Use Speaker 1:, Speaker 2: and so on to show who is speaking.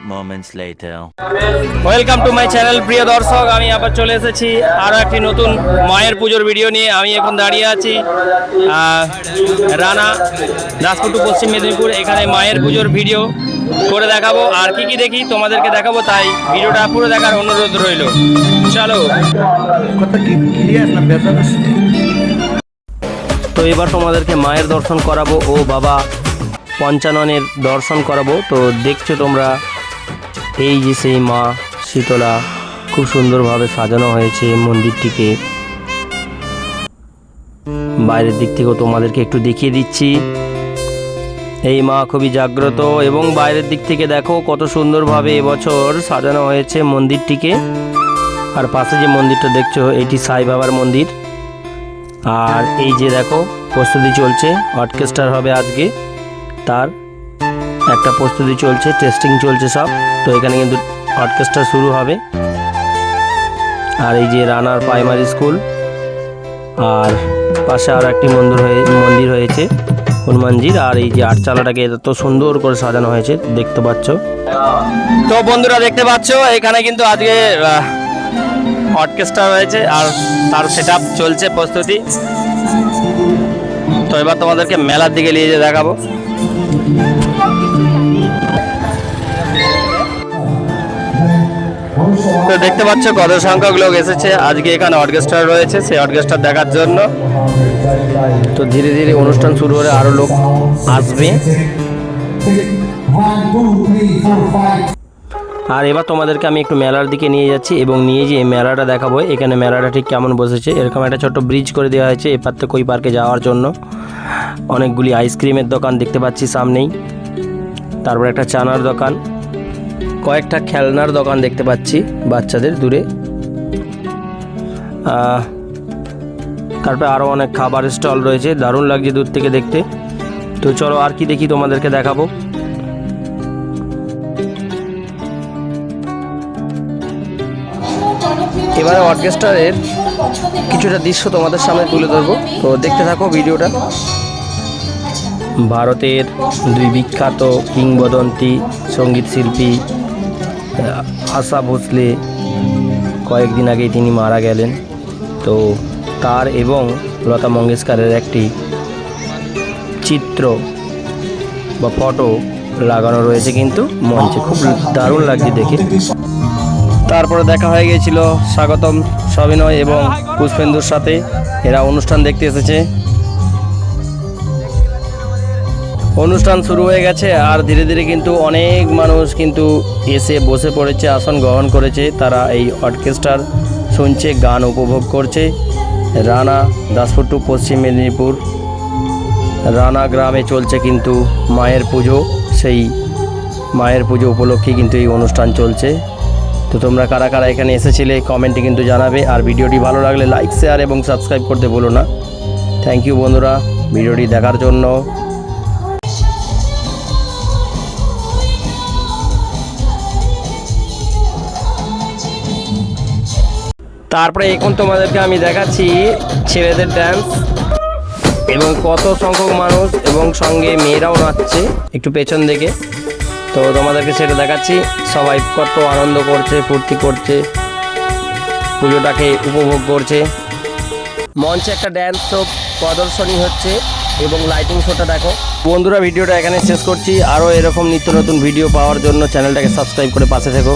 Speaker 1: moments later.
Speaker 2: Welcome to my channel. প্রিয় দর্শক, আমি আবার চলে এসেছি আরও একটি নতুন মায়ের পুজোর ভিডিও নিয়ে। আমি এখন দাঁড়িয়ে আছি রানা দাসপুর টু পশ্চিম মেদিনীপুর। এখানে মায়ের পুজোর ভিডিও করে দেখাবো, আর কি কি দেখি তোমাদেরকে দেখাবো, তাই ভিডিওটা পুরো দেখার অনুরোধ রইল। চলো। তো এবার তোমাদেরকে মায়ের দর্শন করাবো ও বাবা পঞ্চাননের দর্শন করাবো। তো দেখছো তোমরা, এই যে সেই মা শীতলা, খুব সুন্দরভাবে সাজানো হয়েছে মন্দিরটিকে। বাইরের দিক থেকেও তোমাদেরকে একটু দেখিয়ে দিচ্ছি। এই মা খুবই জাগ্রত, এবং বাইরের দিক থেকে দেখো কত সুন্দরভাবে এবছর সাজানো হয়েছে মন্দিরটিকে। আর পাশে যে মন্দিরটা দেখছো, এটি সাই বাবার মন্দির। আর এই যে দেখো প্রস্তুতি চলছে, অর্কেস্ট্রার হবে আজকে, তার একটা প্রস্তুতি চলছে, টেস্টিং চলছে সব। তো এখানে কিন্তু অর্কেস্ট্রা শুরু হবে। আর এই যে রানার প্রাইমারি স্কুল, আর পাশে আর একটি মন্দির হয়েছে হনুমানজির। আর এই যে আটচালাটাকে এত সুন্দর করে সাজানো হয়েছে দেখতে পাচ্ছ। তো বন্ধুরা দেখতে পাচ্ছ, এখানে কিন্তু আজকে অর্কেস্ট্রা রয়েছে আর তার সেটআপ চলছে, প্রস্তুতি। তো এবার তোমাদেরকে মেলার দিকে নিয়ে যেয়ে দেখাবো। তো দেখতে পাচ্ছ কত সংখ্যক লোক এসেছে আজকে এখানে অর্কেস্ট্রা রয়েছে, সেই অর্কেস্ট্রা দেখার জন্য। তো ধীরে ধীরে অনুষ্ঠান শুরু হলে আরো লোক আসবে। আর এবার তোমাদেরকে আমি একটু মেলার দিকে নিয়ে যাচ্ছি এবং নিয়ে যেয়ে মেলাটা দেখাবো। এখানে মেলাটা ঠিক কেমন বসেছে, এরকম একটা ছোট্ট ব্রিজ করে দেওয়া হয়েছে এপার থেকে ওই পার্কে যাওয়ার জন্য। অনেকগুলি আইসক্রিমের দোকান দেখতে পাচ্ছি সামনেই, তারপর একটা চানার দোকান, কয়েকটা খেলনার দোকান দেখতে পাচ্ছি বাচ্চাদের দূরে। তারপরে আরও অনেক খাবার স্টল রয়েছে, দারুণ লাগছে দূর থেকে দেখতে। তো চলো আর কি দেখি তোমাদেরকে দেখাবো। এবারে অর্কেস্ট্রারের কিছুটা দৃশ্য তোমাদের সামনে তুলে ধরবো, তো দেখতে থাকো ভিডিওটা। ভারতের দুই বিখ্যাত কিংবদন্তি সঙ্গীত শিল্পী আশা ভোসলে কয়েকদিন আগেই তিনি মারা গেলেন। তো তার এবং লতা মঙ্গেশকরের একটি চিত্র বা ফটো লাগানো রয়েছে কিন্তু মঞ্চে, খুব দারুণ লাগছে দেখে। তারপরে দেখা হয়ে গিয়েছিল স্বাগতম সবিনয় এবং পুষ্পেন্দুর সাথে, এরা অনুষ্ঠান দেখতে এসেছে। অনুষ্ঠান শুরু হয়ে গেছে আর ধীরে ধীরে কিন্তু অনেক মানুষ কিন্তু এসে বসে পড়েছে, আসন গ্রহণ করেছে। তারা এই অর্কেস্ট্রার শুনছে, গান উপভোগ করছে। রানা দাসপুর টু পশ্চিম মেদিনীপুর রানা গ্রামে চলছে কিন্তু মায়ের পুজো। সেই মায়ের পুজো উপলক্ষে কিন্তু এই অনুষ্ঠান চলছে। তো তোমরা কারা কারা এখানে এসেছিলে কমেন্টে কিন্তু জানাবে। আর ভিডিওটি ভালো লাগলে লাইক, শেয়ার এবং সাবস্ক্রাইব করতে ভুলো না। থ্যাংক ইউ বন্ধুরা ভিডিওটি দেখার জন্য। তারপরে এখন তোমাদেরকে আমি দেখাচ্ছি ছেলেদের ড্যান্স, এবং কত সংখ্যক মানুষ এবং সঙ্গে মেয়েরাও নাচছে একটু পেছন দিকে। তো তোমাদেরকে সেটা দেখাচ্ছি, সবাই কত আনন্দ করছে, ফুর্তি করছে, পুজোটাকে উপভোগ করছে। মঞ্চে একটা ড্যান্স শো প্রদর্শনী হচ্ছে এবং লাইটিং শোটা দেখো। বন্ধুরা ভিডিওটা এখানে শেষ করছি। আরও এরকম নিত্য নতুন ভিডিও পাওয়ার জন্য চ্যানেলটাকে সাবস্ক্রাইব করে পাশে থেকো।